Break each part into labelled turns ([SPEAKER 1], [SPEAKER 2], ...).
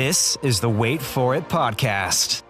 [SPEAKER 1] This is the Wait For It podcast.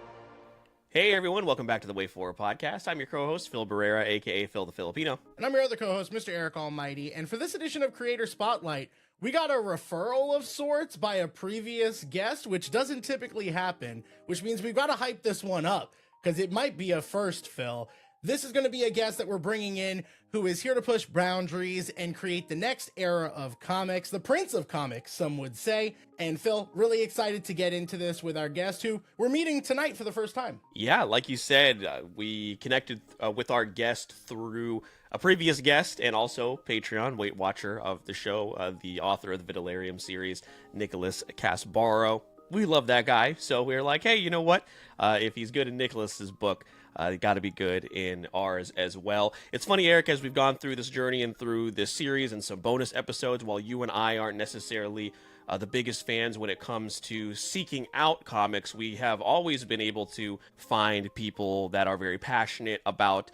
[SPEAKER 2] Hey everyone, welcome back to the Wait For It podcast. I'm your co-host, Phil Barrera, aka Phil the Filipino.
[SPEAKER 3] And I'm your other co-host, Mr. Eric Almighty. And for this edition of Creator Spotlight, we got a referral of sorts by a previous guest, which doesn't typically happen, which means we've got to hype this one up, because it might be a first, Phil. This is going to be a guest that we're bringing in who is here to push boundaries and create the next era of comics, the Prince of Comics, some would say. And Phil, really excited to get into this with our guest, who we're meeting tonight for the first time.
[SPEAKER 2] Yeah, like you said, we connected with our guest through a previous guest and also Patreon Weight Watcher of the show, the author of the Vitellarium series, Nicholas Casbaro. We love that guy, so we were like, hey, you know what? If he's good in Nicholas's book, got to be good in ours as well. It's funny, Eric, as we've gone through this journey and through this series and some bonus episodes, while you and I aren't necessarily the biggest fans when it comes to seeking out comics, we have always been able to find people that are very passionate about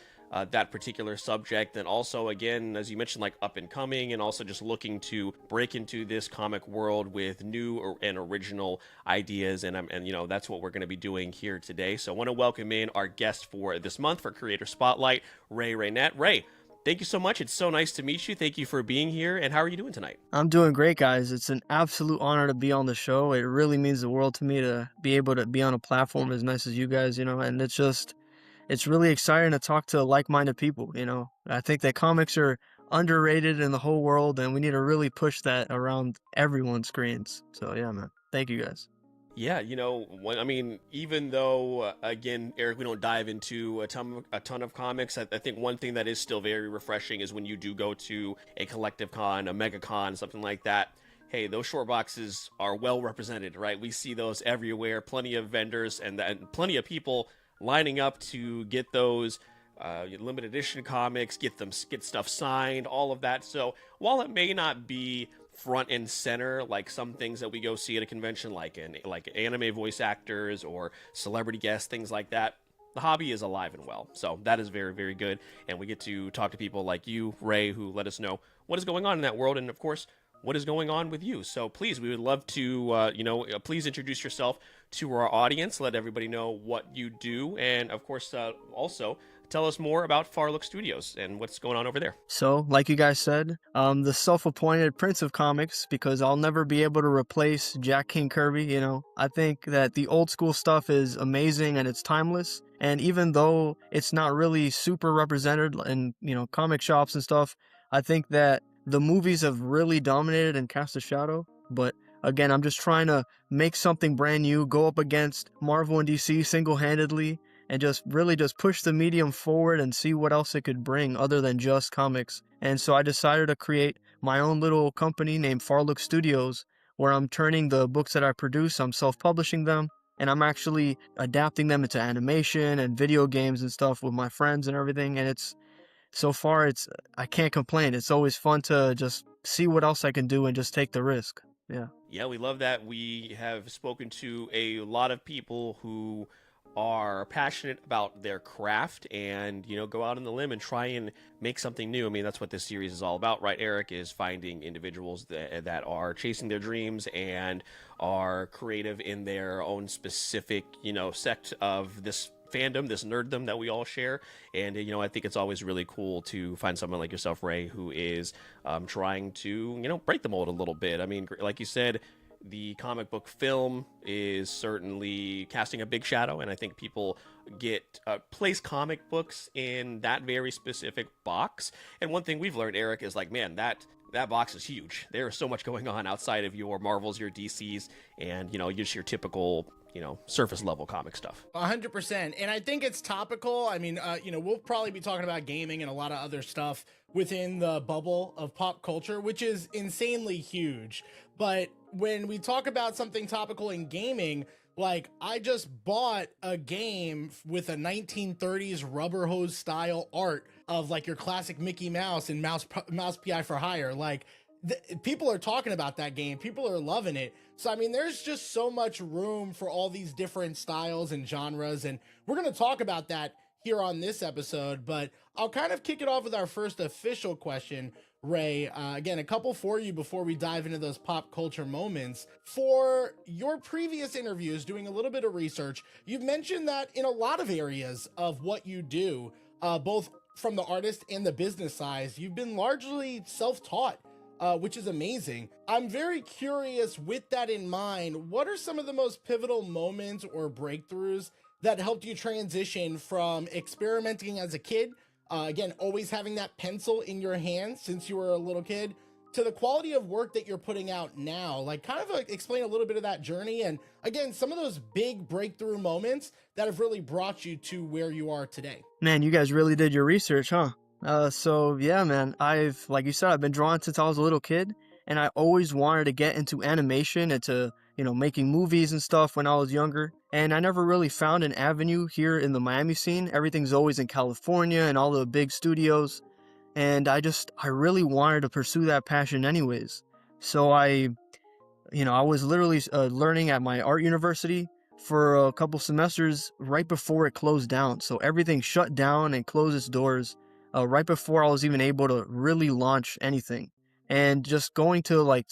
[SPEAKER 2] that particular subject, and also, again, as you mentioned, like up and coming, and also just looking to break into this comic world with new and original ideas, and you know, that's what we're going to be doing here today. So I want to welcome in our guest for this month for Creator Spotlight, Ray Reynet. Ray, thank you so much. It's so nice to meet you. Thank you for being here. And how are you doing tonight?
[SPEAKER 4] I'm doing great, guys. It's an absolute honor to be on the show. It really means the world to me to be able to be on a platform as nice as you guys, you know, and it's really exciting to talk to like-minded people, you know. I think that comics are underrated in the whole world, and we need to really push that around everyone's screens. So, yeah, man. Thank you, guys.
[SPEAKER 2] Yeah, you know, I mean, even though, again, Eric, we don't dive into a ton of comics, I think one thing that is still very refreshing is when you do go to a collective con, a mega con, something like that. Hey, those short boxes are well represented, right? We see those everywhere, plenty of vendors and plenty of people lining up to get those limited edition comics, get stuff signed, all of that. So while it may not be front and center like some things that we go see at a convention, like anime voice actors or celebrity guests, things like that, the hobby is alive and well. So that is very, very good. And we get to talk to people like you, Ray, who let us know what is going on in that world, and of course, what is going on with you. So please, we would love to, please introduce yourself to our audience, let everybody know what you do, and of course, also tell us more about Farlook Studios and what's going on over there.
[SPEAKER 4] So, like you guys said, the self-appointed Prince of Comics, because I'll never be able to replace Jack King Kirby, you know. I think that the old school stuff is amazing and it's timeless, and even though it's not really super represented in, you know, comic shops and stuff, I think that the movies have really dominated and cast a shadow. But again, I'm just trying to make something brand new, go up against Marvel and DC single-handedly, and just really just push the medium forward and see what else it could bring other than just comics. And so I decided to create my own little company named Farlook Studios, where I'm turning the books that I produce, I'm self-publishing them, and I'm actually adapting them into animation and video games and stuff with my friends and everything. And so far, I can't complain. It's always fun to just see what else I can do and just take the risk. Yeah.
[SPEAKER 2] Yeah, we love that. We have spoken to a lot of people who are passionate about their craft and, you know, go out on the limb and try and make something new. I mean, that's what this series is all about, right, Eric, is finding individuals that are chasing their dreams and are creative in their own specific, you know, sect of this fandom, this nerddom that we all share. And, you know, I think it's always really cool to find someone like yourself, Ray, who is trying to, you know, break the mold a little bit. I mean, like you said, the comic book film is certainly casting a big shadow, and I think people place comic books in that very specific box. And one thing we've learned, Eric, is like, man, that box is huge. There is so much going on outside of your Marvels, your DCs, and, you know, just your typical, you know, surface level comic stuff.
[SPEAKER 3] 100%. And I think it's topical. I mean, we'll probably be talking about gaming and a lot of other stuff within the bubble of pop culture, which is insanely huge. But when we talk about something topical in gaming, like, I just bought a game with a 1930s rubber hose style art of like your classic Mickey Mouse and Mouse PI for Hire. Like, people are talking about that game. People are loving it. So, I mean, there's just so much room for all these different styles and genres. And we're going to talk about that here on this episode. But I'll kind of kick it off with our first official question, Ray. Again, a couple for you before we dive into those pop culture moments. For your previous interviews, doing a little bit of research, you've mentioned that in a lot of areas of what you do, both from the artist and the business side, you've been largely self-taught. Which is amazing. I'm very curious, with that in mind, what are some of the most pivotal moments or breakthroughs that helped you transition from experimenting as a kid, again, always having that pencil in your hand since you were a little kid, to the quality of work that you're putting out now? Like, kind of explain a little bit of that journey, and again, some of those big breakthrough moments that have really brought you to where you are today.
[SPEAKER 4] Man, you guys really did your research, huh? So yeah, man, like you said, I've been drawing since I was a little kid, and I always wanted to get into animation and to, making movies and stuff when I was younger. And I never really found an avenue here in the Miami scene. Everything's always in California and all the big studios. And I really wanted to pursue that passion anyways. So I was literally learning at my art university for a couple semesters right before it closed down. So everything shut down and closed its doors right before I was even able to really launch anything. And just going to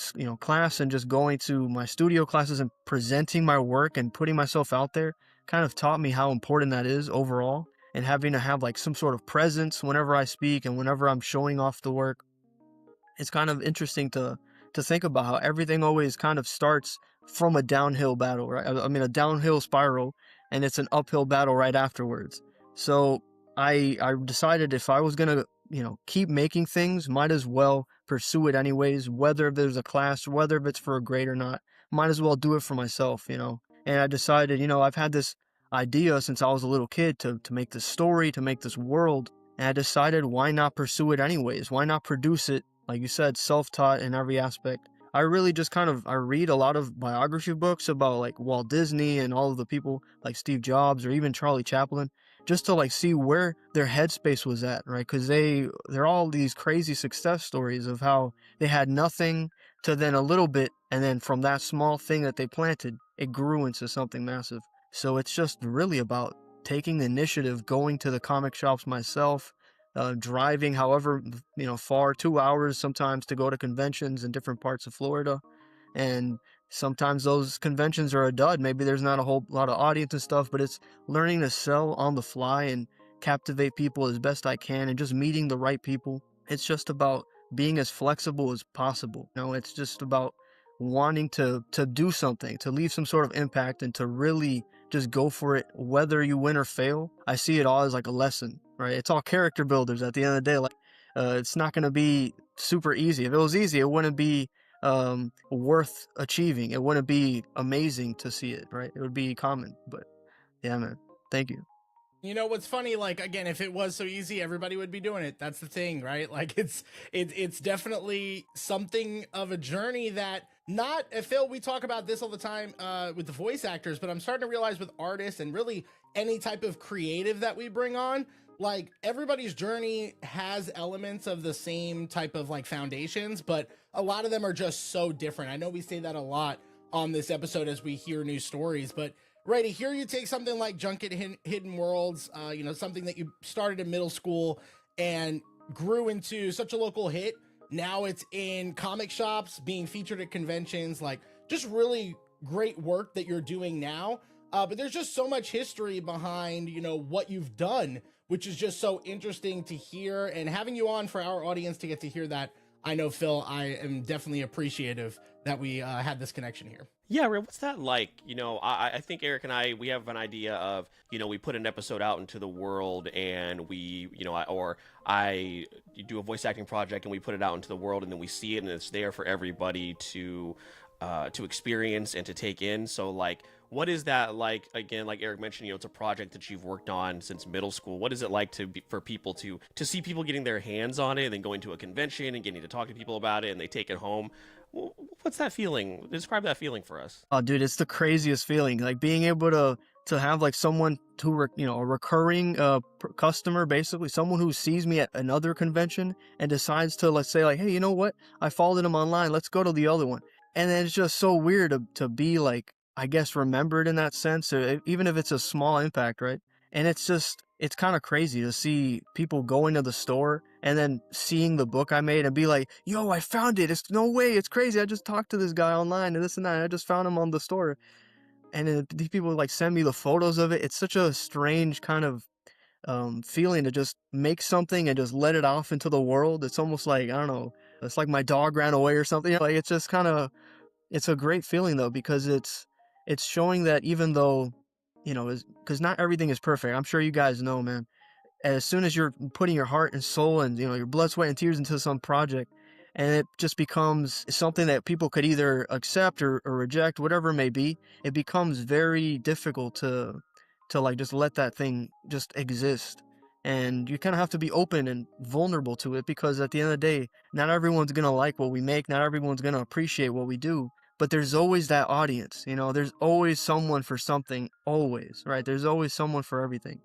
[SPEAKER 4] class and just going to my studio classes and presenting my work and putting myself out there kind of taught me how important that is overall. And having to have like some sort of presence whenever I speak and whenever I'm showing off the work. It's kind of interesting to think about how everything always kind of starts from a downhill battle, right? I mean, a downhill spiral, and it's an uphill battle right afterwards. So I decided if I was gonna, keep making things, might as well pursue it anyways, whether there's a class, whether if it's for a grade or not, might as well do it for myself. And I decided, I've had this idea since I was a little kid to make this story, to make this world, and I decided why not pursue it anyways? Why not produce it? Like you said, self-taught in every aspect. I really just I read a lot of biography books about like Walt Disney and all of the people like Steve Jobs or even Charlie Chaplin, just to like see where their headspace was at, right? Because they're all these crazy success stories of how they had nothing to then a little bit, and then from that small thing that they planted, it grew into something massive. So it's just really about taking the initiative, going to the comic shops myself, driving however far, 2 hours sometimes to go to conventions in different parts of Florida. And sometimes those conventions are a dud. Maybe there's not a whole lot of audience and stuff, but it's learning to sell on the fly and captivate people as best I can and just meeting the right people. It's just about being as flexible as possible. It's just about wanting to do something, to leave some sort of impact, and to really just go for it, whether you win or fail. I see it all as like a lesson, right? It's all character builders at the end of the day. Like, it's not going to be super easy. If it was easy, it wouldn't be worth achieving. It wouldn't be amazing to see it, right? It would be common. But yeah, man, thank you.
[SPEAKER 3] You know what's funny? Like, again, if it was so easy, everybody would be doing it. That's the thing, right? Like, it's definitely something of a journey that not Phil. We talk about this all the time with the voice actors, but I'm starting to realize with artists and really any type of creative that we bring on, like everybody's journey has elements of the same type of like foundations, but a lot of them are just so different. I know we say that a lot on this episode as we hear new stories, but right, here you take something like Junket Hidden Worlds, something that you started in middle school and grew into such a local hit. Now it's in comic shops, being featured at conventions, like just really great work that you're doing now. But there's just so much history behind, what you've done, which is just so interesting to hear. And having you on for our audience to get to hear that, I know, Phil, I am definitely appreciative that we had this connection here.
[SPEAKER 2] Yeah, Ray, what's that like? I think Eric and we have an idea of, we put an episode out into the world and we, I do a voice acting project and we put it out into the world and then we see it and it's there for everybody to experience and to take in. So like, what is that like? Again, like Eric mentioned, it's a project that you've worked on since middle school. What is it like for people to see people getting their hands on it and then going to a convention and getting to talk to people about it and they take it home? What's that feeling? Describe that feeling for us.
[SPEAKER 4] Oh, dude, it's the craziest feeling. Like being able to have like someone who, a recurring customer, basically someone who sees me at another convention and decides to, let's say, like, hey, you know what? I followed him online. Let's go to the other one. And then it's just so weird to be like, I guess, remembered in that sense, or even if it's a small impact, right? And it's kind of crazy to see people go into the store and then seeing the book I made and be like, yo, I found it. It's no way. It's crazy. I just talked to this guy online and this and that. And I just found him on the store. And then these people like send me the photos of it. It's such a strange kind of feeling to just make something and just let it off into the world. It's almost like, I don't know, it's like my dog ran away or something. Like it's just kind of, it's a great feeling though, because it's showing that even though, because not everything is perfect. I'm sure you guys know, man. As soon as you're putting your heart and soul and your blood, sweat, and tears into some project, and it just becomes something that people could either accept or reject, whatever it may be, it becomes very difficult to like just let that thing just exist. And you kind of have to be open and vulnerable to it, because at the end of the day, not everyone's gonna like what we make, not everyone's gonna appreciate what we do, but there's always that audience. There's always someone for something, always, right? There's always someone for everything.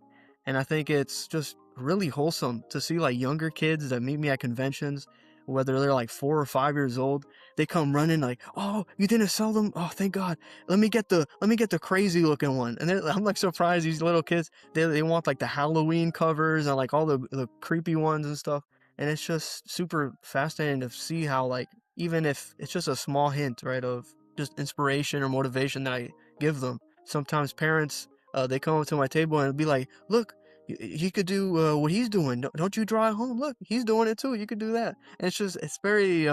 [SPEAKER 4] And I think it's just really wholesome to see like younger kids that meet me at conventions, whether they're like 4 or 5 years old, they come running like, "Oh, you didn't sell them? Oh, thank God. Let me get the crazy looking one." And I'm like surprised these little kids, they want like the Halloween covers and like all the creepy ones and stuff. And it's just super fascinating to see how, like, even if it's just a small hint, right, of just inspiration or motivation that I give them. Sometimes parents, they come up to my table and be like, "Look, he could do what he's doing. Don't you draw at home? Look, he's doing it too. You could do that." And it's very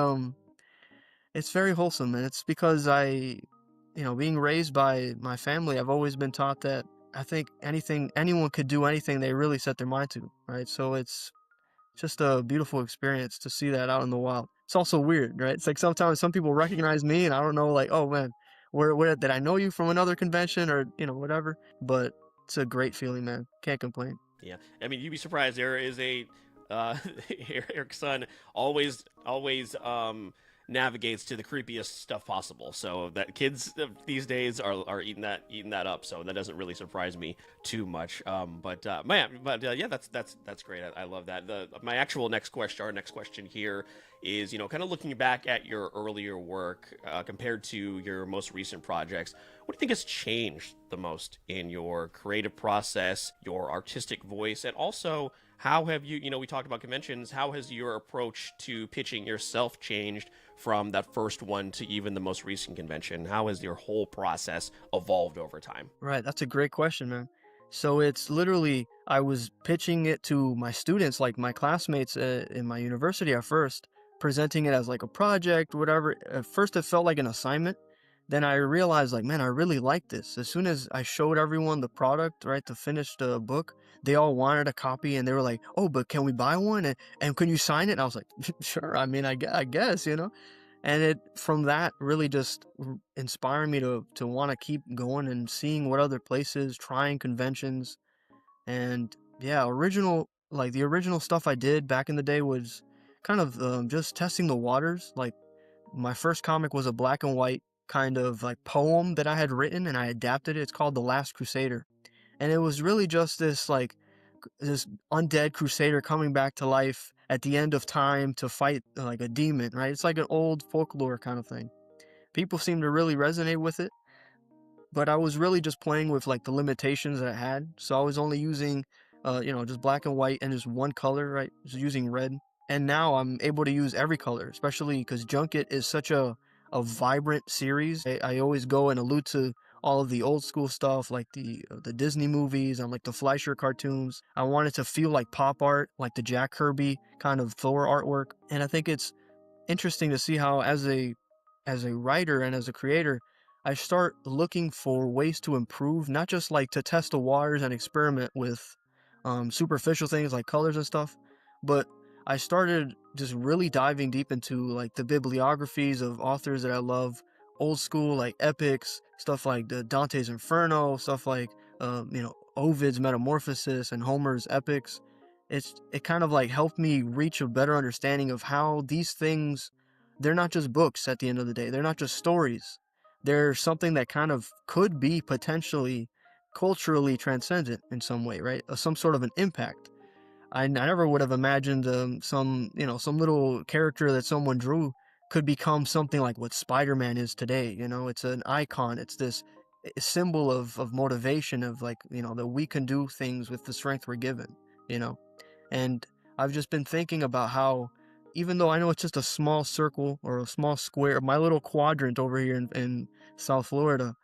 [SPEAKER 4] wholesome. And it's because being raised by my family, I've always been taught that I think anyone could do anything they really set their mind to, right? So it's just a beautiful experience to see that out in the wild. It's also weird, right? It's like sometimes some people recognize me and I don't know, like, oh man, where did I know you from another convention or whatever? But it's a great feeling, man. Can't complain.
[SPEAKER 2] Yeah, I mean, you'd be surprised. There is a uh, Eric's son always navigates to the creepiest stuff possible. So that kids these days are eating that up. So that doesn't really surprise me too much. Yeah, that's great. I love that. My actual next question, our next question here is, kind of looking back at your earlier work compared to your most recent projects. What do you think has changed the most in your creative process, your artistic voice, and also how have you, we talked about conventions, how has your approach to pitching yourself changed from that first one to even the most recent convention? How has your whole process evolved over time?
[SPEAKER 4] Right, that's a great question, man. So it's literally, I was pitching it to my students, like my classmates in my university at first, presenting it as like a project, whatever. At first, it felt like an assignment. Then I realized, like, man, I really like this. As soon as I showed everyone the product, right, the finished book, they all wanted a copy and they were like, "Oh, but can we buy one? And can you sign it?" And I was like, "Sure, I mean, I guess, you know?" And it from that really just inspired me to want to keep going and seeing what other places, trying conventions. And yeah, the original stuff I did back in the day was kind of just testing the waters. Like my first comic was a black and white kind of like poem that I had written and I adapted it. It's called The Last Crusader. And it was really just this undead crusader coming back to life at the end of time to fight like a demon, right? It's like an old folklore kind of thing. People seem to really resonate with it, but I was really just playing with like the limitations that I had. So I was only using, just black and white and just one color, right? Just using red. And now I'm able to use every color, especially because Junket is such a vibrant series. I always go and allude to all of the old school stuff, like the Disney movies and like the Fleischer cartoons. I wanted to feel like pop art, like the Jack Kirby kind of Thor artwork. And I think it's interesting to see how as a writer and as a creator, I start looking for ways to improve, not just like to test the waters and experiment with superficial things like colors and stuff, but I started just really diving deep into like the bibliographies of authors that I love, old school like epics, stuff like the Dante's Inferno, stuff like Ovid's Metamorphosis and Homer's epics. It kind of like helped me reach a better understanding of how these things, they're not just books at the end of the day. They're not just stories. They're something that kind of could be potentially culturally transcendent in some way, right? Some sort of an impact. I never would have imagined some little character that someone drew could become something like what Spider-Man is today. It's an icon. It's this symbol of motivation of like, that we can do things with the strength we're given, you know? And I've just been thinking about how, even though I know it's just a small circle or a small square, my little quadrant over here in South Florida,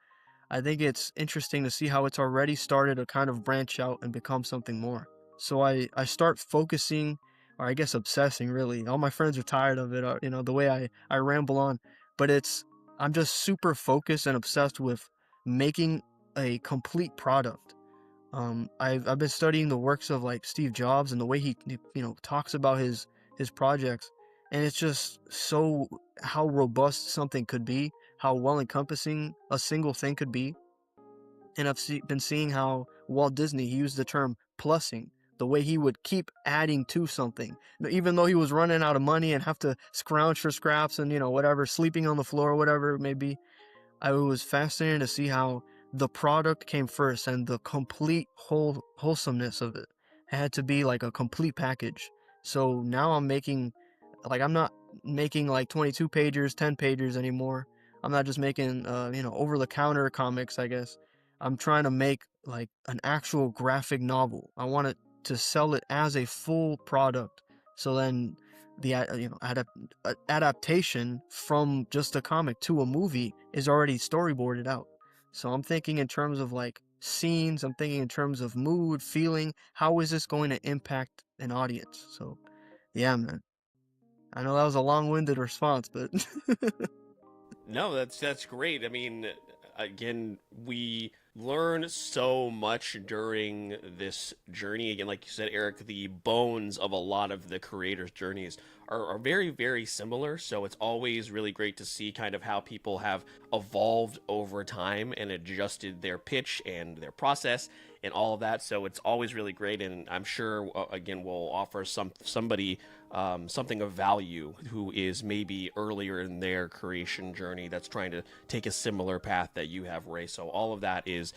[SPEAKER 4] I think it's interesting to see how it's already started to kind of branch out and become something more. So I start focusing, or I guess obsessing really. All my friends are tired of it, the way I ramble on. But I'm just super focused and obsessed with making a complete product. I've been studying the works of like Steve Jobs and the way he talks about his projects, and it's just so how robust something could be, how well encompassing a single thing could be. And been seeing how Walt Disney, he used the term plussing, the way he would keep adding to something, even though he was running out of money and have to scrounge for scraps and whatever, sleeping on the floor, whatever it may be. I was fascinated to see how the product came first and the complete wholesomeness of it had to be like a complete package. So now I'm not making like 22 pagers, 10 pagers anymore. I'm not just making, over the counter comics, I guess. I'm trying to make like an actual graphic novel. I want it to sell it as a full product. So then the adaptation from just a comic to a movie is already storyboarded out. So I'm thinking in terms of like scenes, I'm thinking in terms of mood, feeling, how is this going to impact an audience? So yeah, man. I know that was a long-winded response, but
[SPEAKER 2] No, that's great. I mean, again, we learn so much during this journey. Again, like you said, Eric, the bones of a lot of the creators' journeys are very, very similar. So it's always really great to see kind of how people have evolved over time and adjusted their pitch and their process and all of that. So it's always really great, and I'm sure again we'll offer somebody something of value who is maybe earlier in their creation journey that's trying to take a similar path that you have, Ray. So all of that is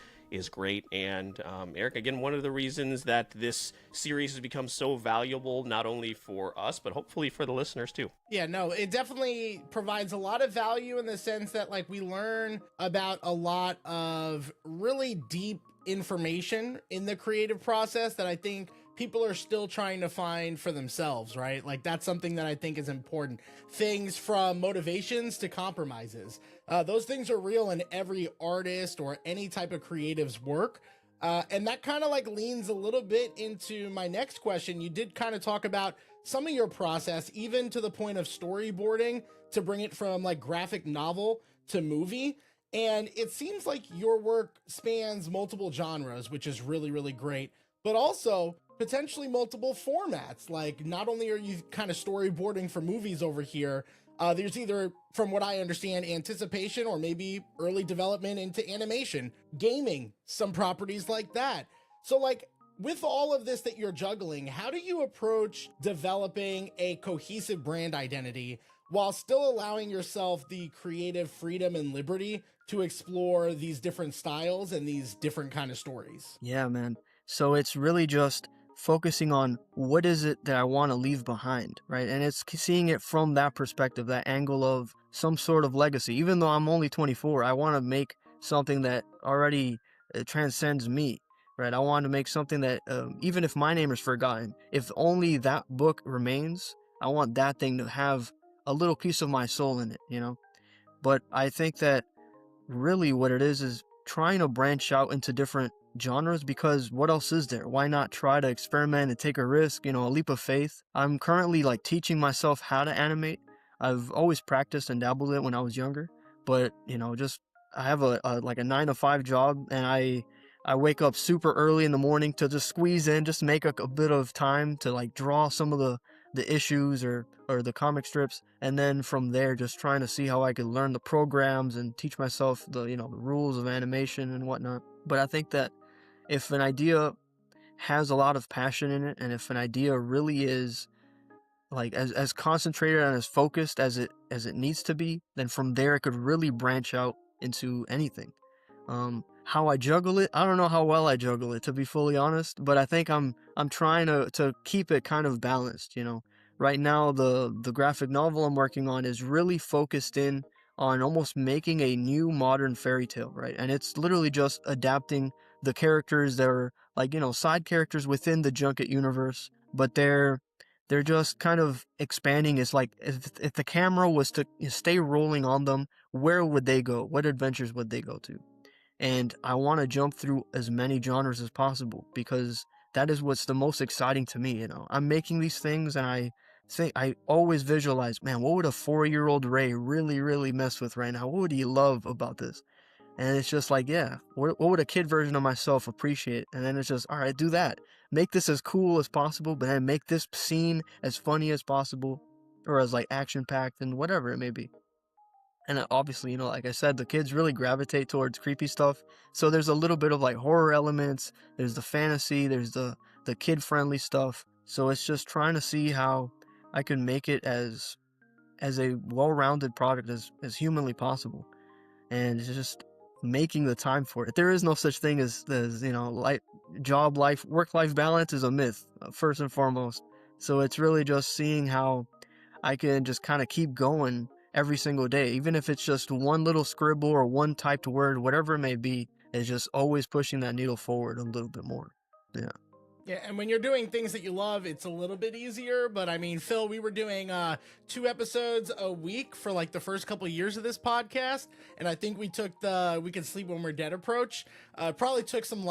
[SPEAKER 2] great. And Eric, again, one of the reasons that this series has become so valuable, not only for us, but hopefully for the listeners too.
[SPEAKER 3] Yeah, no, it definitely provides a lot of value in the sense that like we learn about a lot of really deep information in the creative process that I think people are still trying to find for themselves, right? Like that's something that I think is important. Things from motivations to compromises. Those things are real in every artist or any type of creative's work. And that kind of like leans a little bit into my next question. You did kind of talk about some of your process, even to the point of storyboarding to bring it from like graphic novel to movie. And it seems like your work spans multiple genres, which is really, really great, but also potentially multiple formats. Like not only are you kind of storyboarding for movies over here, there's either, from what I understand, anticipation or maybe early development into animation, gaming, some properties like that. So like with all of this that you're juggling, how do you approach developing a cohesive brand identity while still allowing yourself the creative freedom and liberty to explore these different styles and these different kind of stories?
[SPEAKER 4] yeah, man. So it's really just focusing on what is it that I want to leave behind, right? And it's seeing it from that perspective, that angle of some sort of legacy. Even though I'm only 24, I want to make something that already transcends me, right? I want to make something that, even if my name is forgotten, if only that book remains, I want that thing to have a little piece of my soul in it. But I think that really what it is trying to branch out into different genres, because what else is there? Why not try to experiment and take a risk, a leap of faith? I'm currently like teaching myself how to animate. I've always practiced and dabbled in it when I was younger, but just I have a like a 9 to 5 job, and I wake up super early in the morning to just squeeze in, just make a bit of time to like draw some of the issues or the comic strips, and then from there just trying to see how I could learn the programs and teach myself the the rules of animation and whatnot. But I think that if an idea has a lot of passion in it, and if an idea really is like as concentrated and as focused as it needs to be, then from there it could really branch out into anything. How I juggle it, I don't know how well I juggle it, to be fully honest, but I think I'm trying to keep it kind of balanced. Right now the graphic novel I'm working on is really focused in on almost making a new modern fairy tale, right? And it's literally just adapting the characters that are like side characters within the Junket universe, but they're just kind of expanding. It's like if the camera was to stay rolling on them, where would they go? What adventures would they go to? And I want to jump through as many genres as possible because that is what's the most exciting to me. I'm making these things, and I always visualize, man, what would a 4-year-old Ray really mess with right now? What would he love about this? And it's just like, yeah, what would a kid version of myself appreciate? And then it's just, all right, do that. Make this as cool as possible, but then make this scene as funny as possible, or as like action packed and whatever it may be. And obviously, like I said, the kids really gravitate towards creepy stuff. So there's a little bit of like horror elements. There's the fantasy. There's the kid friendly stuff. So it's just trying to see how I can make it as a well-rounded product as humanly possible. And it's just making the time for it. There is no such thing as work-life balance is a myth, first and foremost. So it's really just seeing how I can just kind of keep going every single day, even if it's just one little scribble or one typed word, whatever it may be, is just always pushing that needle forward a little bit more. Yeah.
[SPEAKER 3] Yeah, and when you're doing things that you love, it's a little bit easier. But I mean, Phil, we were doing 2 episodes a week for like the first couple of years of this podcast, and I think we took the "we can sleep when we're dead" approach. Probably took some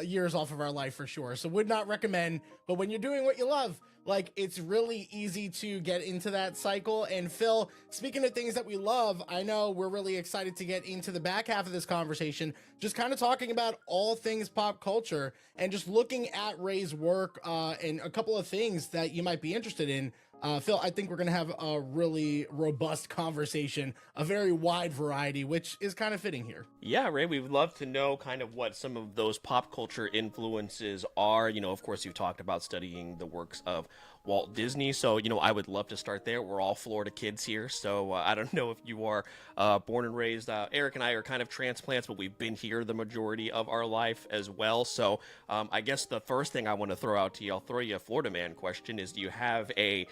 [SPEAKER 3] years off of our life for sure. So would not recommend. But when you're doing what you love, like, it's really easy to get into that cycle. And Phil, speaking of things that we love, I know we're really excited to get into the back half of this conversation, just kind of talking about all things pop culture and just looking at Ray's work and a couple of things that you might be interested in. Phil, I think we're going to have a really robust conversation, a very wide variety, which is kind of fitting here.
[SPEAKER 2] Yeah, Ray, we would love to know kind of what some of those pop culture influences are. Of course, you've talked about studying the works of Walt Disney. So, I would love to start there. We're all Florida kids here. So I don't know if you are born and raised. Eric and I are kind of transplants, but we've been here the majority of our life as well. So I guess the first thing I want to throw out to you, I'll throw you a Florida man question, is do you have a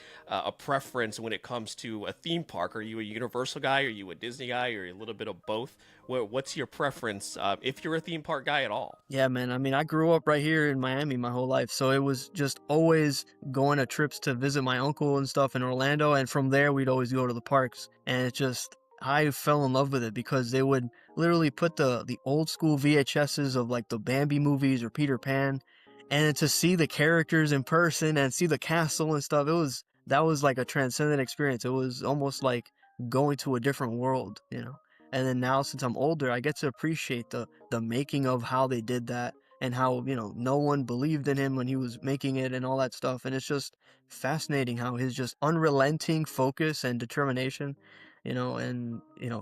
[SPEAKER 2] preference when it comes to a theme park? Are you a Universal guy? Are you a Disney guy? Or a little bit of both? What's your preference if you're a theme park guy at all?
[SPEAKER 4] Yeah, man. I mean, I grew up right here in Miami my whole life. So it was just always going to trips to visit my uncle and stuff in Orlando. And from there, we'd always go to the parks. And it just, I fell in love with it because they would literally put the old school VHSs of like the Bambi movies or Peter Pan. And to see the characters in person and see the castle and stuff, that was like a transcendent experience. It was almost like going to a different world. And then now, since I'm older, I get to appreciate the making of how they did that and how, no one believed in him when he was making it and all that stuff. And it's just fascinating how his just unrelenting focus and determination, and,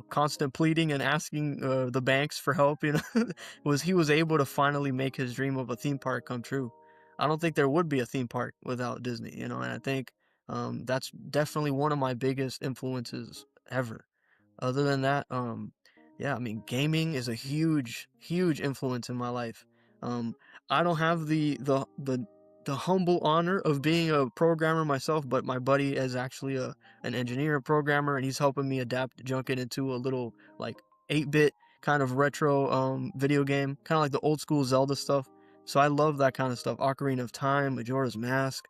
[SPEAKER 4] constant pleading and asking the banks for help, he was able to finally make his dream of a theme park come true. I don't think there would be a theme park without Disney, and I think that's definitely one of my biggest influences ever. Other than that, yeah, I mean, gaming is a huge influence in my life. I don't have the humble honor of being a programmer myself, but my buddy is actually an engineer and programmer, and he's helping me adapt Junket into a little like 8-bit kind of retro video game, kind of like the old school Zelda stuff. So I love that kind of stuff. Ocarina of Time, Majora's Mask,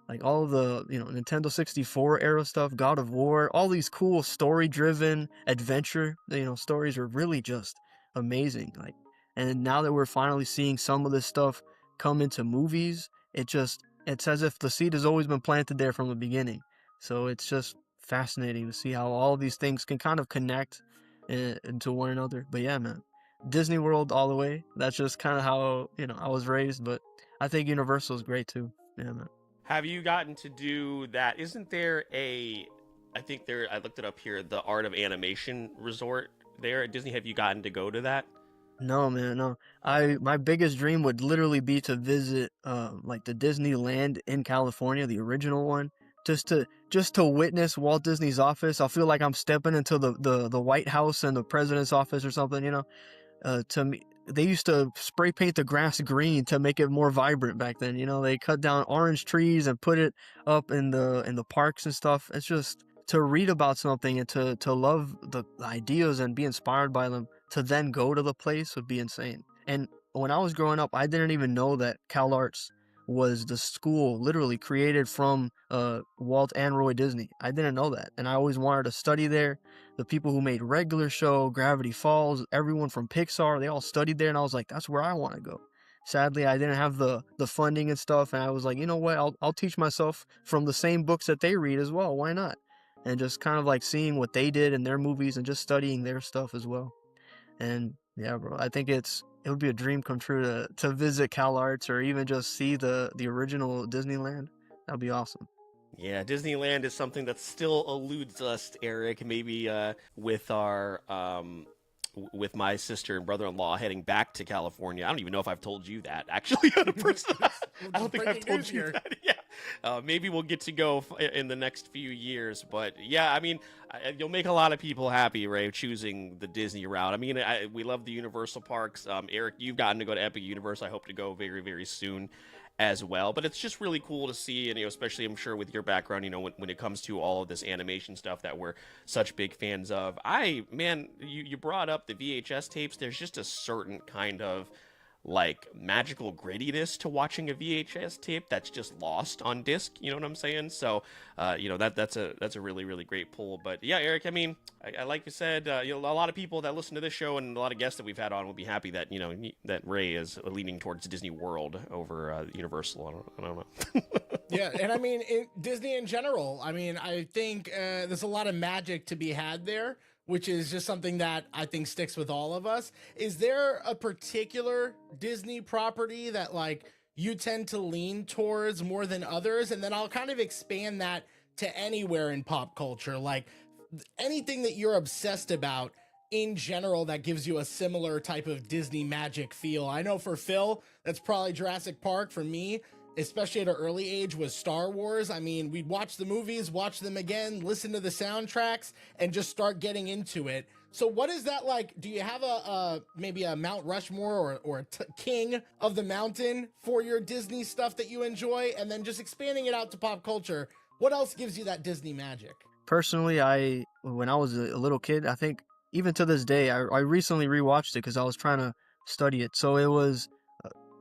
[SPEAKER 4] like all of the, Nintendo 64 era stuff, God of War, all these cool story-driven adventure, stories are really just amazing. Like, and now that we're finally seeing some of this stuff come into movies, it's as if the seed has always been planted there from the beginning. So it's just fascinating to see how all of these things can kind of connect into one another. But yeah, man, Disney World all the way. That's just kind of how, I was raised, but I think Universal is great too. Yeah, man.
[SPEAKER 2] Have you gotten to do that? Isn't there I looked it up here, the Art of Animation Resort there at Disney. Have you gotten to go to that?
[SPEAKER 4] No, man, no. My biggest dream would literally be to visit like the Disneyland in California, the original one, just to witness Walt Disney's office. I feel like I'm stepping into the White House and the president's office or something, to me. They used to spray paint the grass green to make it more vibrant back then. They cut down orange trees and put it up in the parks and stuff. It's just to read about something and to love the ideas and be inspired by them, to then go to the place would be insane. And when I was growing up, I didn't even know that CalArts was the school literally created from Walt and Roy Disney. I didn't know that, and I always wanted to study there. The people who made Regular Show, Gravity Falls, everyone from Pixar, they all studied there, and I was like, that's where I want to go. Sadly, I didn't have the funding and stuff, and I was like, you know what, I'll teach myself from the same books that they read as well. Why not? And just kind of like seeing what they did in their movies and just studying their stuff as well. And yeah, bro, I think it would be a dream come true to visit Cal Arts or even just see the original Disneyland. That'd be awesome.
[SPEAKER 2] Yeah, Disneyland is something that still eludes us, Eric. Maybe with our with my sister and brother-in-law heading back to California. I don't even know if I've told you that actually on a person. I don't think I've told you that. Yeah, maybe we'll get to go in the next few years. But yeah, I mean, you'll make a lot of people happy, Ray, choosing the Disney route. I mean, we love the Universal parks. Eric, you've gotten to go to Epic Universe. I hope to go very, very soon as well. But it's just really cool to see, and especially I'm sure with your background, when it comes to all of this animation stuff that we're such big fans of. You brought up the VHS tapes. There's just a certain kind of like magical grittiness to watching a VHS tape that's just lost on disc. You know what I'm saying? So, that's a really, really great pull. But yeah, Eric, I mean, I like you said, a lot of people that listen to this show and a lot of guests that we've had on will be happy that that Ray is leaning towards Disney World over Universal. I don't know.
[SPEAKER 3] Yeah, and I mean Disney in general. I mean, I think there's a lot of magic to be had there, which is just something that I think sticks with all of us. Is there a particular Disney property that like you tend to lean towards more than others? And then I'll kind of expand that to anywhere in pop culture, like anything that you're obsessed about in general that gives you a similar type of Disney magic feel. I know for Phil, that's probably Jurassic Park. For me, especially at an early age, was Star Wars. I mean, we'd watch the movies, watch them again, listen to the soundtracks, and just start getting into it. So what is that like? Do you have maybe a Mount Rushmore or a king of the mountain for your Disney stuff that you enjoy? And then just expanding it out to pop culture, what else gives you that Disney magic?
[SPEAKER 4] Personally, when I was a little kid, I think even to this day, I recently rewatched it because I was trying to study it. So it was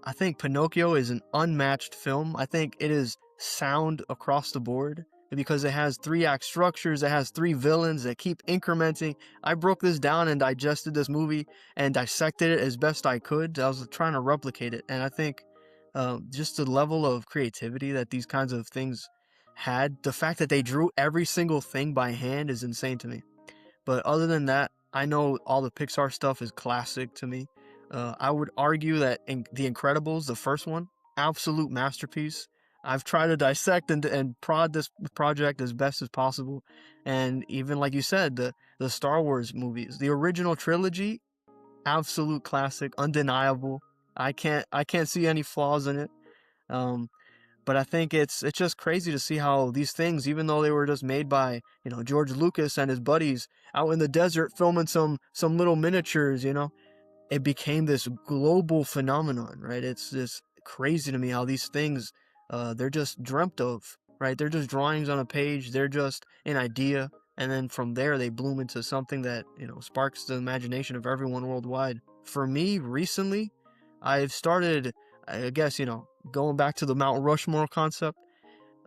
[SPEAKER 4] I think Pinocchio is an unmatched film. I think it is sound across the board because it has 3-act structures. It has 3 villains that keep incrementing. I broke this down and digested this movie and dissected it as best I could. I was trying to replicate it. And I think just the level of creativity that these kinds of things had, the fact that they drew every single thing by hand is insane to me. But other than that, I know all the Pixar stuff is classic to me. I would argue that The Incredibles, the first one, absolute masterpiece. I've tried to dissect and prod this project as best as possible. And even like you said, the Star Wars movies, the original trilogy, absolute classic, undeniable. I can't see any flaws in it. But I think it's just crazy to see how these things, even though they were just made by, George Lucas and his buddies out in the desert filming some little miniatures, it became this global phenomenon, right? It's just crazy to me how these things, they're just dreamt of, right? They're just drawings on a page. They're just an idea. And then from there, they bloom into something that, sparks the imagination of everyone worldwide. For me, recently, I've started, I guess, going back to the Mount Rushmore concept.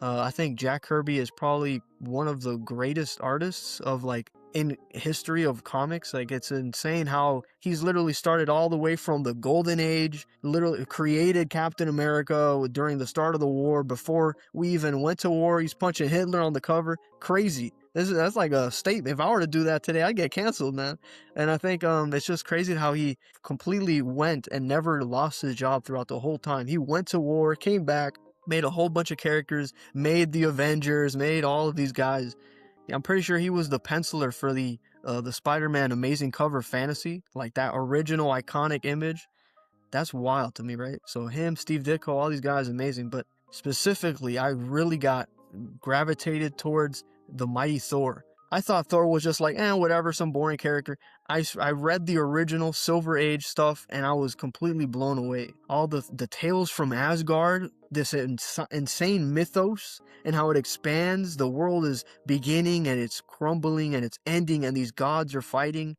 [SPEAKER 4] I think Jack Kirby is probably one of the greatest artists of in history of comics. It's insane how he's literally started all the way from the Golden Age, literally created Captain America during the start of the war. Before we even went to war, he's punching Hitler on the cover. Crazy. That's like a statement. If I were to do that today, I'd get canceled, man. And I think it's just crazy how he completely went and never lost his job throughout the whole time. He went to war, came back, made a whole bunch of characters, made the Avengers, made all of these guys. I'm pretty sure he was the penciler for the Spider-Man Amazing Cover Fantasy, like that original iconic image. That's wild to me, right? So him, Steve Ditko, all these guys, amazing. But specifically, I really got gravitated towards the Mighty Thor. I thought Thor was just like, whatever, some boring character. I read the original Silver Age stuff, and I was completely blown away. All the tales from Asgard, this insane mythos, and how it expands. The world is beginning, and it's crumbling, and it's ending, and these gods are fighting.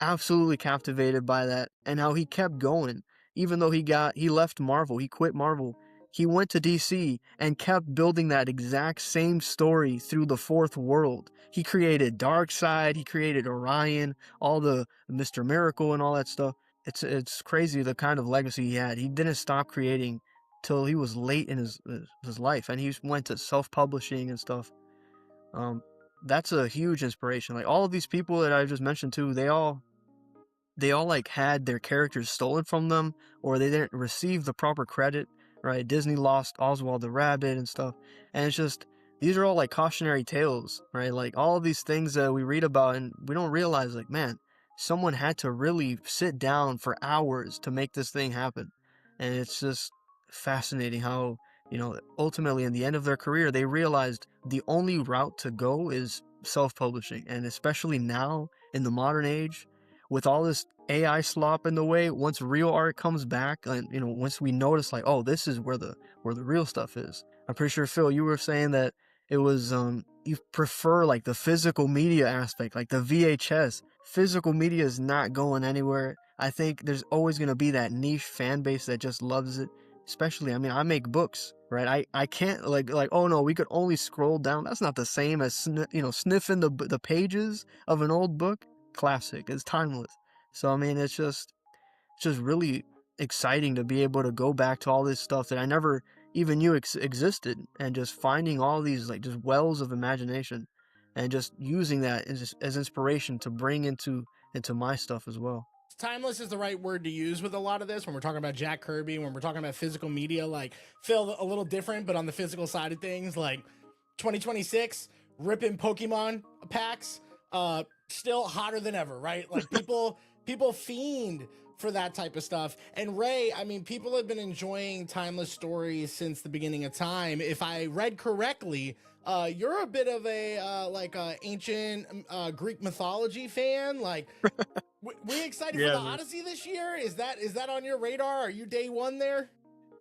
[SPEAKER 4] Absolutely captivated by that, and how he kept going. Even though he left Marvel, he quit Marvel. he went to DC and kept building that exact same story through the fourth world. He created Darkseid, he created Orion, all the Mr. Miracle and all that stuff. It's crazy the kind of legacy he had. He didn't stop creating till he was late in his life, and he went to self-publishing and stuff. That's a huge inspiration. Like all of these people that I just mentioned too, they all like had their characters stolen from them, or they didn't receive the proper credit, right? Disney lost Oswald the Rabbit and stuff. And it's just, these are all like cautionary tales, right? Like all of these things that we read about and we don't realize, like, man, someone had to really sit down for hours to make this thing happen. And it's just fascinating how, ultimately in the end of their career, they realized the only route to go is self-publishing. And especially now in the modern age, with all this AI slop in the way, once real art comes back, and once we notice, like, oh, this is where the real stuff is. I'm pretty sure, Phil, you were saying that it was you prefer like the physical media aspect, like the VHS. Physical media is not going anywhere. I think there's always going to be that niche fan base that just loves it. Especially, I mean, I make books, right? I can't like oh no, we could only scroll down. That's not the same as sniffing the pages of an old book. Classic. It's timeless. So I mean, it's just really exciting to be able to go back to all this stuff that I never even knew existed, and just finding all these like just wells of imagination, and just using that as inspiration to bring into my stuff as well.
[SPEAKER 3] Timeless is the right word to use with a lot of this when we're talking about Jack Kirby, when we're talking about physical media. Like, Phil, a little different, but on the physical side of things, like 2026 ripping Pokemon packs, still hotter than ever, right? Like people fiend for that type of stuff. And Ray, I mean, people have been enjoying timeless stories since the beginning of time. If I read correctly, you're a bit of a ancient Greek mythology fan. Like, we excited for the Odyssey this year? Is that on your radar? Are you day one there?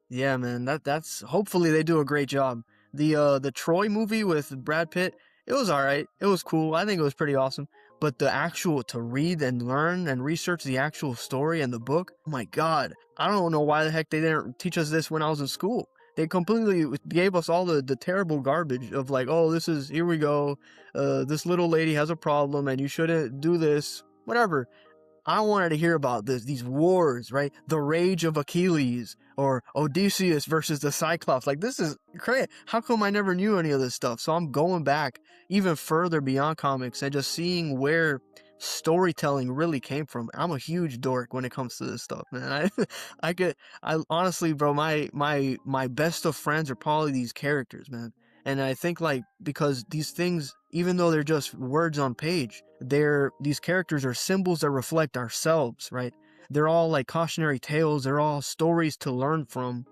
[SPEAKER 4] Yeah, man. That's hopefully they do a great job. The Troy movie with Brad Pitt, it was all right. It was cool. I think it was pretty awesome. But the actual, to read and learn and research the actual story and the book, oh my God. I don't know why the heck they didn't teach us this when I was in school. They completely gave us all the terrible garbage of like, oh, here we go. This little lady has a problem and you shouldn't do this. Whatever. I wanted to hear about these wars, right? The rage of Achilles, or Odysseus versus the Cyclops. Like, this is crazy. How come I never knew any of this stuff? So I'm going back even further beyond comics and just seeing where storytelling really came from. I'm a huge dork when it comes to this stuff, man. I honestly, bro, my best of friends are probably these characters, man. And I think, like, because these things, even though they're just words on page, these characters are symbols that reflect ourselves, right? They're all like cautionary tales. They're all stories to learn from.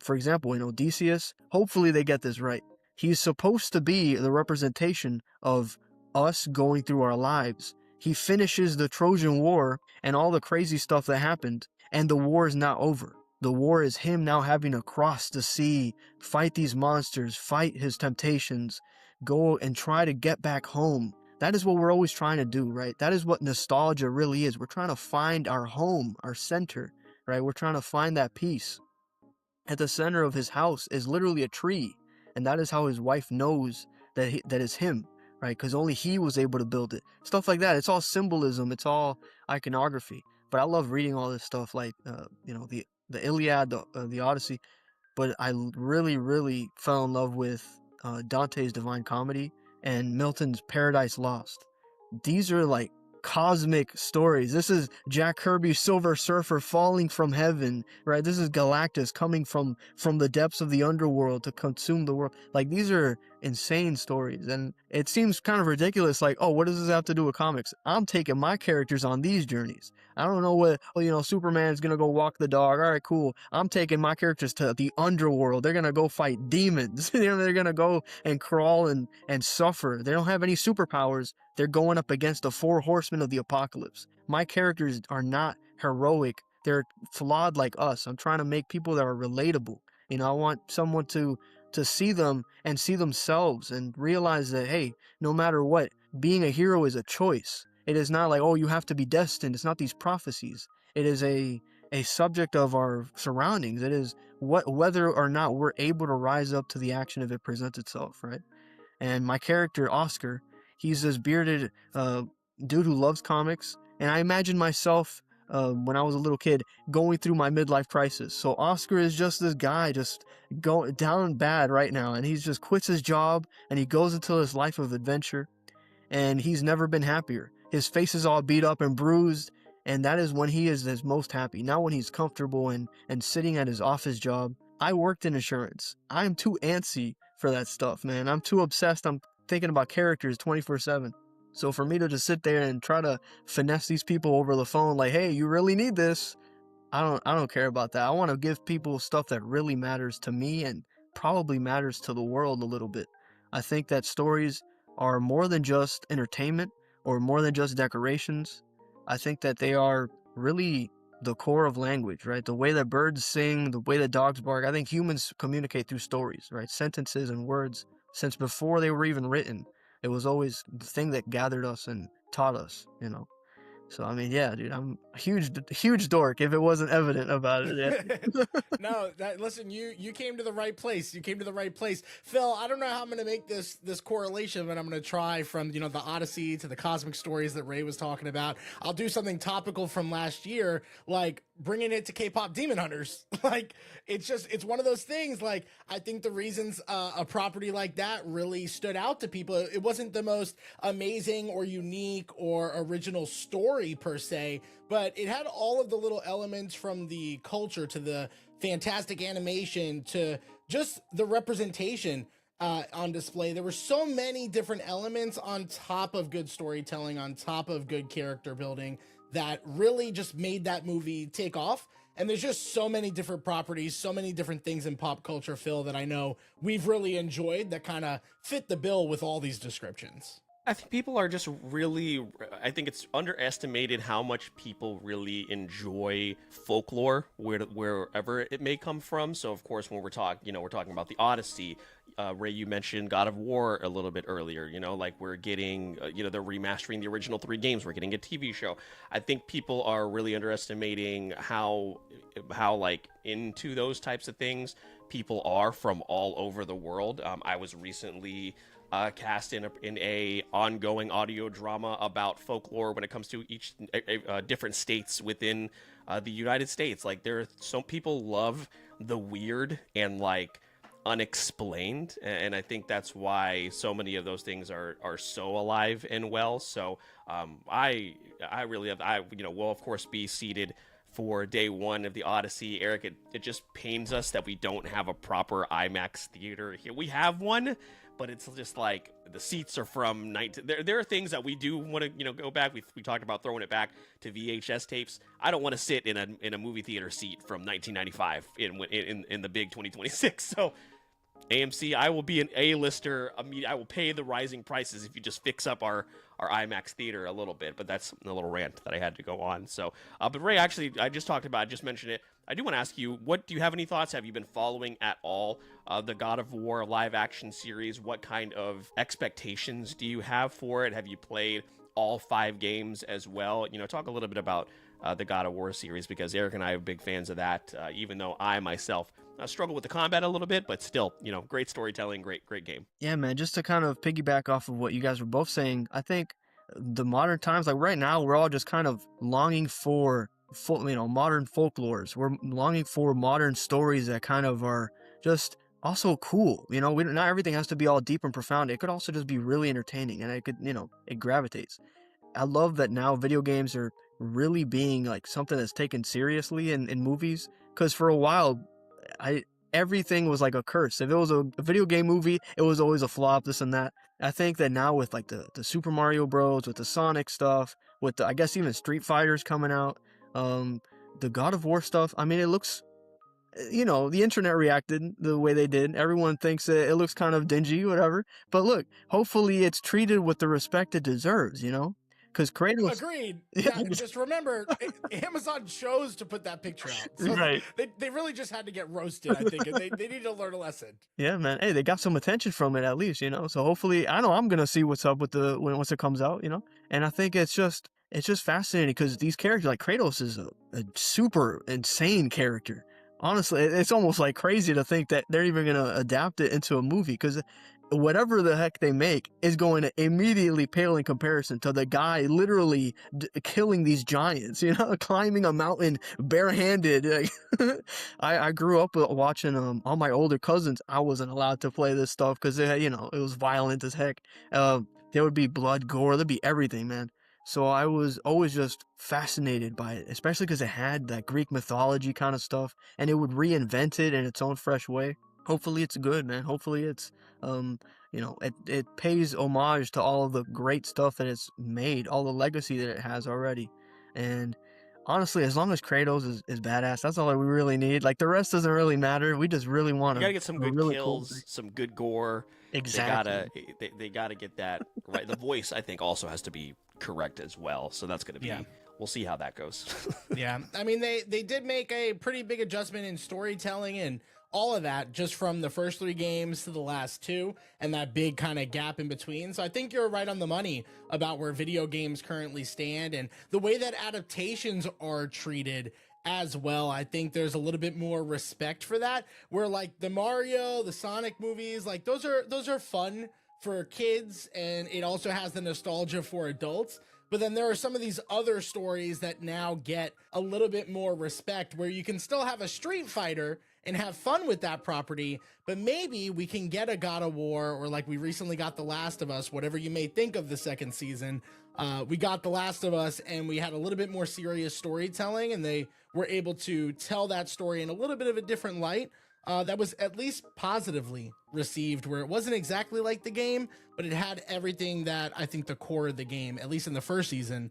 [SPEAKER 4] For example, in Odysseus, hopefully they get this right. He's supposed to be the representation of us going through our lives. He finishes the Trojan War and all the crazy stuff that happened, and the war is not over. The war is him now having to cross the sea, fight these monsters, fight his temptations, go and try to get back home. That is what we're always trying to do, right? That is what nostalgia really is. We're trying to find our home, our center, right? We're trying to find that peace. At the center of his house is literally a tree, and that is how his wife knows that is him, right? Because only he was able to build it. Stuff like that. It's all symbolism. It's all iconography. But I love reading all this stuff, like the Iliad, the Odyssey. But I really, really fell in love with Dante's Divine Comedy and Milton's Paradise Lost. These are like cosmic stories. This is Jack Kirby's Silver Surfer falling from heaven, right? This is Galactus coming from the depths of the underworld to consume the world. Like, these are insane stories, and it seems kind of ridiculous, like, oh, what does this have to do with comics? I'm taking my characters on these journeys. I don't know what, Superman's gonna go walk the dog. All right, cool. I'm taking my characters to the underworld. They're gonna go fight demons. They're gonna go and crawl and suffer. They don't have any superpowers. They're going up against the 4 horsemen of the apocalypse. My characters are not heroic. They're flawed like us. I'm trying to make people that are relatable. I want someone to see them and see themselves and realize that, hey, no matter what, being a hero is a choice. It is not like, oh, you have to be destined. It's not these prophecies. It is a subject of our surroundings. It is whether or not we're able to rise up to the action if it presents itself, right? And my character, Oscar, he's this bearded dude who loves comics. And I imagine myself, when I was a little kid, going through my midlife crisis. So Oscar is just this guy just going down bad right now. And he's just quits his job and he goes into this life of adventure. And he's never been happier. His face is all beat up and bruised. And that is when he is his most happy. Not when he's comfortable and sitting at his office job. I worked in insurance. I'm too antsy for that stuff, man. I'm too obsessed. I'm thinking about characters 24/7. So for me to just sit there and try to finesse these people over the phone, like, hey, you really need this, I don't care about that. I want to give people stuff that really matters to me and probably matters to the world a little bit. I think that stories are more than just entertainment or more than just decorations. I think that they are really the core of language, right? The way that birds sing, the way that dogs bark. I think humans communicate through stories, right? Sentences and words. Since before they were even written, it was always the thing that gathered us and taught us, you know? So, I mean, yeah, dude, I'm a huge dork if it wasn't evident about it. Yeah.
[SPEAKER 3] No, listen, you came to the right place. You came to the right place. Phil, I don't know how I'm going to make this correlation, but I'm going to try from, you know, the Odyssey to the cosmic stories that Ray was talking about. I'll do something topical from last year, like bringing it to K-pop Demon Hunters. Like, it's one of those things. Like, I think the reasons a property like that really stood out to people, it wasn't the most amazing or unique or original story per se, but it had all of the little elements from the culture to the fantastic animation to just the representation on display. There were so many different elements on top of good storytelling, on top of good character building, that really just made that movie take off. And there's just so many different properties, so many different things in pop culture, Phil, that I know we've really enjoyed that kind of fit the bill with all these descriptions.
[SPEAKER 2] I think people are just really, I think it's underestimated how much people really enjoy folklore wherever it may come from. So of course, when we're talking about the Odyssey, Ray, you mentioned God of War a little bit earlier, like we're getting, they're remastering the original 3 games. We're getting a TV show. I think people are really underestimating how like into those types of things people are from all over the world. I was recently cast in a ongoing audio drama about folklore when it comes to each different states within the United States. Like, some people love the weird and like unexplained, and I think that's why so many of those things are so alive and well. So I really have, we'll of course be seated for day 1 of the Odyssey. Eric, it just pains us that we don't have a proper IMAX theater here. We have one, but it's just like the seats are from 19. There are things that we do want to go back. We talked about throwing it back to VHS tapes. I don't want to sit in a movie theater seat from 1995 in the big 2026. So AMC, I will be an A-lister. I will pay the rising prices if you just fix up our IMAX theater a little bit. But that's a little rant that I had to go on. So, but Ray, actually, I just mentioned it. I do want to ask you, do you have any thoughts? Have you been following at all the God of War live action series? What kind of expectations do you have for it? Have you played all 5 games as well? Talk a little bit about the God of War series, because Eric and I are big fans of that, even though I myself struggle with the combat a little bit, but still, great storytelling, great game.
[SPEAKER 4] Yeah, man, just to kind of piggyback off of what you guys were both saying, I think the modern times, like right now, we're all just kind of longing for modern folklores. We're longing for modern stories that kind of are just also cool. Not everything has to be all deep and profound. It could also just be really entertaining, and it gravitates. I love that now video games are really being like something that's taken seriously in movies, because for a while, everything was like a curse. If it was a video game movie, it was always a flop, this and that. I think that now with like the Super Mario Bros, with the Sonic stuff, with I guess even Street Fighters coming out, the God of War stuff, I mean, it looks, the internet reacted the way they did. Everyone thinks that it looks kind of dingy, whatever. But look, hopefully it's treated with the respect it deserves, because Kratos...
[SPEAKER 3] Agreed. Yeah, just remember, Amazon chose to put that picture out. So
[SPEAKER 4] right.
[SPEAKER 3] They really just had to get roasted, I think, and they need to learn a lesson.
[SPEAKER 4] Yeah, man. Hey, they got some attention from it at least, So hopefully, I know I'm gonna see what's up with once it comes out, And I think it's just fascinating because these characters, like Kratos, is a super insane character. Honestly, it's almost like crazy to think that they're even going to adapt it into a movie, because whatever the heck they make is going to immediately pale in comparison to the guy literally killing these giants, climbing a mountain barehanded. Like, I grew up watching all my older cousins. I wasn't allowed to play this stuff because it was violent as heck. There would be blood, gore, there'd be everything, man. So I was always just fascinated by it, especially because it had that Greek mythology kind of stuff, and it would reinvent it in its own fresh way. Hopefully it's good, man. Hopefully it's, it pays homage to all of the great stuff that it's made, all the legacy that it has already. And honestly, as long as Kratos is badass, that's all that we really need. Like, the rest doesn't really matter. We just really want
[SPEAKER 2] You gotta get some good
[SPEAKER 4] really
[SPEAKER 2] kills,
[SPEAKER 4] cool
[SPEAKER 2] some good gore.
[SPEAKER 4] Exactly.
[SPEAKER 2] They gotta get that right. The voice, I think, also has to be correct as well. So that's gonna be.
[SPEAKER 3] Yeah.
[SPEAKER 2] We'll see how that goes.
[SPEAKER 3] Yeah, I mean, they did make a pretty big adjustment in storytelling and all of that just from the first 3 games to the last 2, and that big kind of gap in between. So I think you're right on the money about where video games currently stand and the way that adaptations are treated as well. I think there's a little bit more respect for that, where like the Mario, the Sonic movies, like those are fun for kids, and it also has the nostalgia for adults. But then there are some of these other stories that now get a little bit more respect, where you can still have a Street Fighter and have fun with that property, but maybe we can get a God of War, or like we recently got The Last of Us, whatever you may think of the second season. We got The Last of Us, and we had a little bit more serious storytelling, and they were able to tell that story in a little bit of a different light. That was at least positively received, where it wasn't exactly like the game, but it had everything that I think the core of the game, at least in the first season,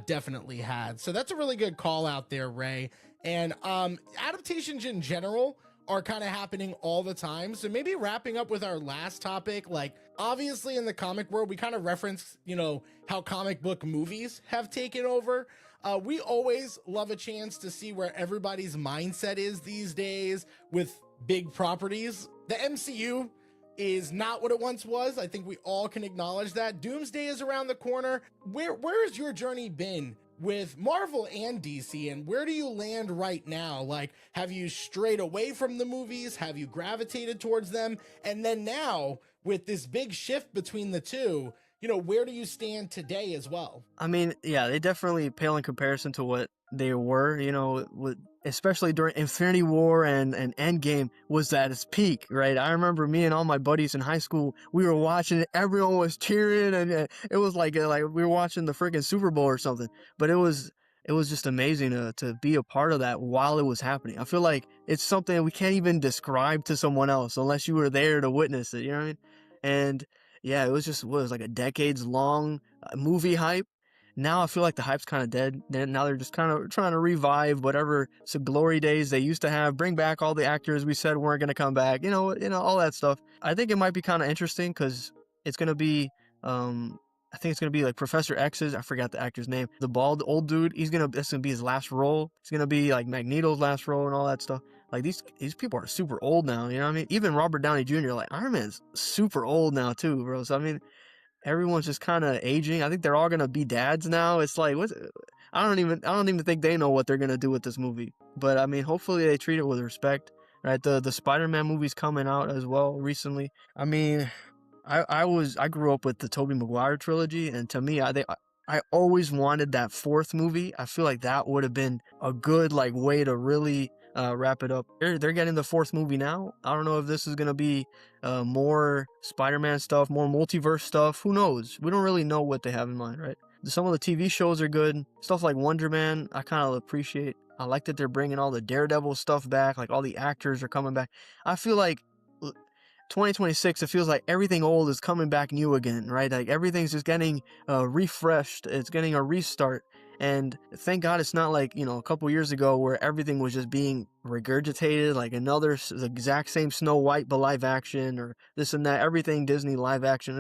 [SPEAKER 3] definitely had. So that's a really good call out there, Ray. And adaptations in general are kind of happening all the time. So maybe wrapping up with our last topic, like obviously in the comic world, we kind of reference, how comic book movies have taken over. We always love a chance to see where everybody's mindset is these days with big properties. The MCU is not what it once was. I think we all can acknowledge that. Doomsday is around the corner. Where has your journey been with Marvel and DC, and where do you land right now? Like, have you strayed away from the movies? Have you gravitated towards them? And then now, with this big shift between the two, where do you stand today as well?
[SPEAKER 4] I mean, yeah, they definitely pale in comparison to what they were, especially during Infinity War and Endgame was at its peak, right? I remember me and all my buddies in high school, we were watching it, everyone was cheering, and it was like we were watching the freaking Super Bowl or something. But it was just amazing to be a part of that while it was happening. I feel like it's something we can't even describe to someone else unless you were there to witness it, you know what I mean? And yeah, it was just, like a decades long movie hype. Now I feel like the hype's kind of dead. Now they're just kind of trying to revive whatever glory days they used to have, bring back all the actors we said weren't going to come back, all that stuff. I think it might be kind of interesting because it's going to be, I think it's going to be like Professor X's, I forgot the actor's name, the bald old dude. That's going to be his last role. It's going to be like Magneto's last role and all that stuff. Like these people are super old now, you know what I mean? Even Robert Downey Jr., like Iron Man's super old now too, bro. So I mean, everyone's just kind of aging. I think they're all gonna be dads now. It's like, I don't even think they know what they're gonna do with this movie. But I mean, hopefully they treat it with respect, right? The Spider-Man movie's coming out as well recently. I mean, I grew up with the Tobey Maguire trilogy, and to me, I always wanted that 4th movie. I feel like that would have been a good way to really wrap it up. They're getting the 4th movie now. I don't know if this is gonna be more Spider-Man stuff, more multiverse stuff. Who knows? We don't really know what they have in mind, right? Some of the TV shows are good. Stuff like Wonder Man, I kind of appreciate. I like that they're bringing all the Daredevil stuff back. Like all the actors are coming back. I feel like 2026, it feels like everything old is coming back new again, right? Like everything's just getting refreshed. It's getting a restart. And thank God it's not like, a couple years ago where everything was just being regurgitated, like another the exact same Snow White but live action, or this and that, everything Disney live action.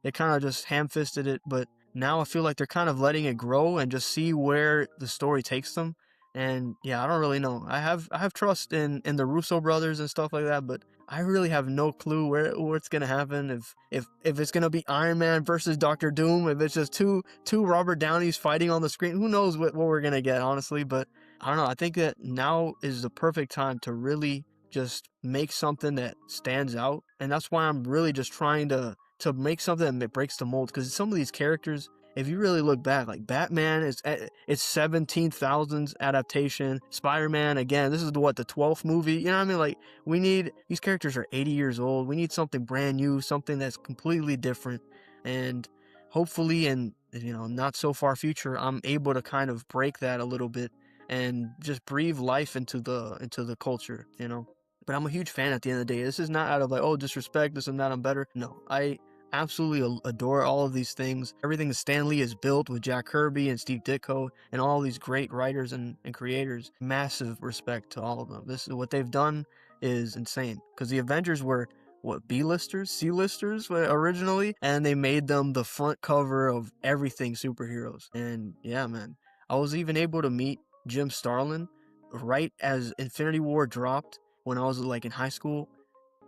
[SPEAKER 4] They kind of just ham-fisted it, but now I feel like they're kind of letting it grow and just see where the story takes them. And yeah, I don't really know. I have trust in the Russo brothers and stuff like that, but I really have no clue where it's gonna happen. If it's gonna be Iron Man versus Doctor Doom, if it's just two Robert Downeys fighting on the screen, who knows what we're gonna get, honestly. But I don't know. I think that now is the perfect time to really just make something that stands out, and that's why I'm really just trying to make something that breaks the mold. Because some of these characters, if you really look back, like Batman is it's 17,000th adaptation. Spider-Man, again, this is the 12th movie. You know what I mean? Like, we need, these characters are 80 years old. We need something brand new, something that's completely different, and hopefully in not so far future, I'm able to kind of break that a little bit and just breathe life into the culture, But I'm a huge fan at the end of the day. This is not out of like, oh, disrespect, this and that, I'm better. No, I absolutely adore all of these things. Everything that Stan Lee has built with Jack Kirby and Steve Ditko and all these great writers and creators. Massive respect to all of them. This is what they've done is insane. Because the Avengers were what, B-listers, C-listers originally, and they made them the front cover of everything superheroes. And yeah, man, I was even able to meet Jim Starlin right as Infinity War dropped when I was like in high school.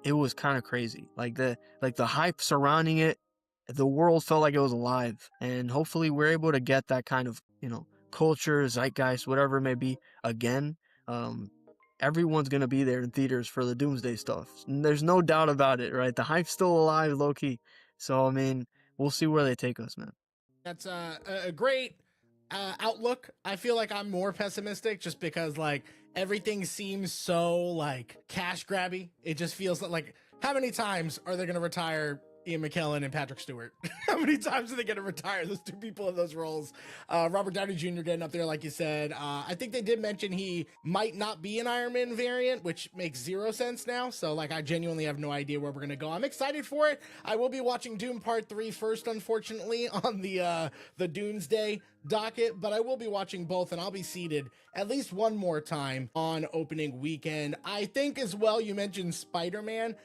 [SPEAKER 4] It was kind of crazy. Like the hype surrounding it, the world felt like it was alive. And hopefully we're able to get that kind of, culture, zeitgeist, whatever it may be again. Everyone's gonna be there in theaters for the Doomsday stuff. There's no doubt about it, right? The hype's still alive, low key. So I mean, we'll see where they take us, man.
[SPEAKER 3] That's a great outlook. I feel like I'm more pessimistic just because like everything seems so like cash grabby. It just feels like how many times are they going to retire Ian McKellen and Patrick Stewart? How many times are they going to retire those two people in those roles? Robert Downey Jr. getting up there, like you said. I think they did mention he might not be an Iron Man variant, which makes zero sense now. So, like, I genuinely have no idea where we're going to go. I'm excited for it. I will be watching Doom Part 3 first, unfortunately, on the Doomsday docket, but I will be watching both, and I'll be seated at least one more time on opening weekend. I think as well, you mentioned Spider-Man.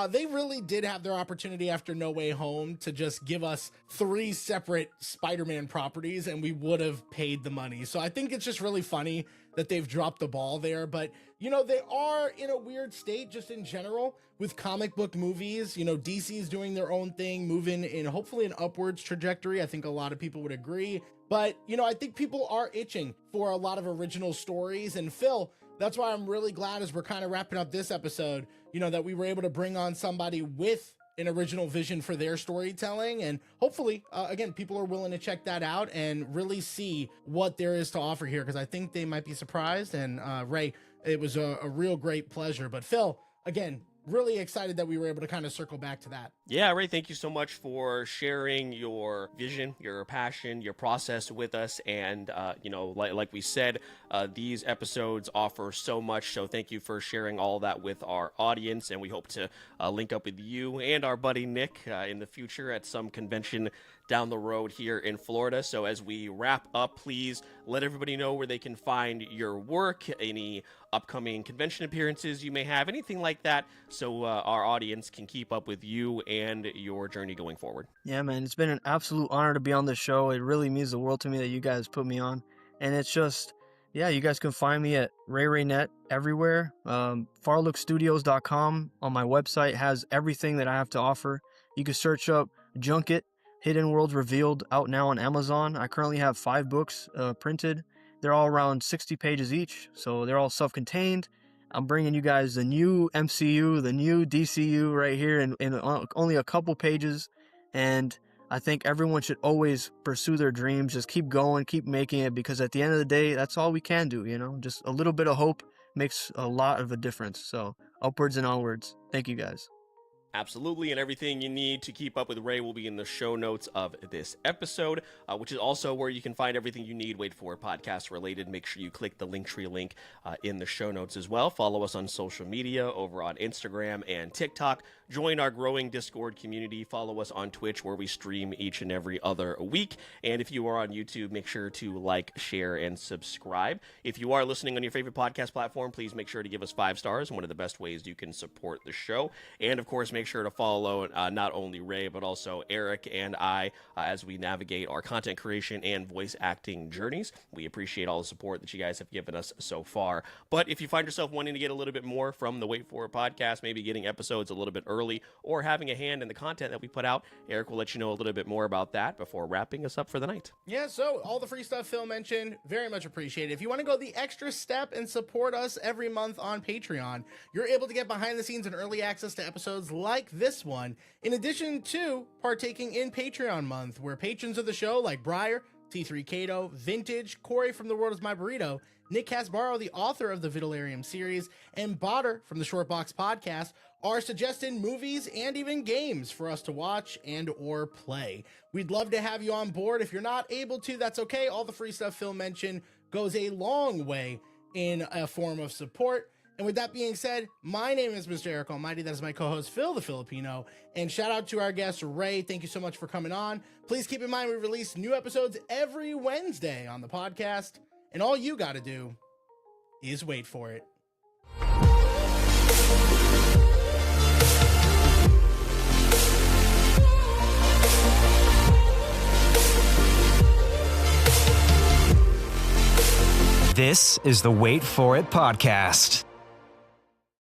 [SPEAKER 3] They really did have their opportunity after No Way Home to just give us 3 separate Spider-Man properties and we would have paid the money. So I think it's just really funny that they've dropped the ball there. But, they are in a weird state just in general with comic book movies. DC's doing their own thing, moving in hopefully an upwards trajectory. I think a lot of people would agree. But, I think people are itching for a lot of original stories. And Phil, that's why I'm really glad as we're kind of wrapping up this episode, that we were able to bring on somebody with an original vision for their storytelling. And hopefully, again, people are willing to check that out and really see what there is to offer here, because I think they might be surprised. And Ray, it was a real great pleasure. But Phil, again, really excited that we were able to kind of circle back to that.
[SPEAKER 2] Yeah, Ray, thank you so much for sharing your vision, your passion, your process with us. And, like we said, these episodes offer so much. So thank you for sharing all that with our audience. And we hope to link up with you and our buddy Nick in the future at some convention down the road here in Florida. So as we wrap up, please let everybody know where they can find your work, any upcoming convention appearances you may have, anything like that, so our audience can keep up with you and your journey going forward.
[SPEAKER 4] Yeah, man, it's been an absolute honor to be on this show. It really means the world to me that you guys put me on. And it's just, yeah, you guys can find me at Ray Reynet everywhere. Farlookstudios.com on my website has everything that I have to offer. You can search up Junket, Hidden Worlds Revealed, out now on Amazon. I currently have 5 books printed. They're all around 60 pages each, so they're all self-contained. I'm bringing you guys the new MCU, the new DCU right here in only a couple pages. And I think everyone should always pursue their dreams. Just keep going, keep making it, because at the end of the day, that's all we can do, Just a little bit of hope makes a lot of a difference. So upwards and onwards. Thank you, guys.
[SPEAKER 2] Absolutely, and everything you need to keep up with Ray will be in the show notes of this episode, which is also where you can find everything you need. Wait for podcast related. Make sure you click the Linktree link in the show notes as well. Follow us on social media over on Instagram and TikTok. Join our growing Discord community. Follow us on Twitch, where we stream each and every other week. And if you are on YouTube, make sure to like, share, and subscribe. If you are listening on your favorite podcast platform, please make sure to give us 5 stars. One of the best ways you can support the show. And of course, make make sure to follow not only Ray, but also Eric and I as we navigate our content creation and voice acting journeys. We appreciate all the support that you guys have given us so far. But if you find yourself wanting to get a little bit more from the Wait For It podcast, maybe getting episodes a little bit early or having a hand in the content that we put out, Eric will let you know a little bit more about that before wrapping us up for the night.
[SPEAKER 3] Yeah, so all the free stuff Phil mentioned, very much appreciated. If you want to go the extra step and support us every month on Patreon, you're able to get behind the scenes and early access to episodes like this one, in addition to partaking in Patreon month, where patrons of the show like Briar, T3 Cato, Vintage, Corey from The World Is My Burrito, Nick Casbaro, the author of the Vitalarium series, and Botter from the Shortbox podcast are suggesting movies and even games for us to watch and or play. We'd love to have you on board. If you're not able to, that's okay. All the free stuff Phil mentioned goes a long way in a form of support. And with that being said, my name is Mr. Eric Almighty. That is my co-host, Phil the Filipino. And shout out to our guest, Ray. Thank you so much for coming on. Please keep in mind we release new episodes every Wednesday on the podcast. And all you got to do is wait for it.
[SPEAKER 1] This is the Wait For It podcast.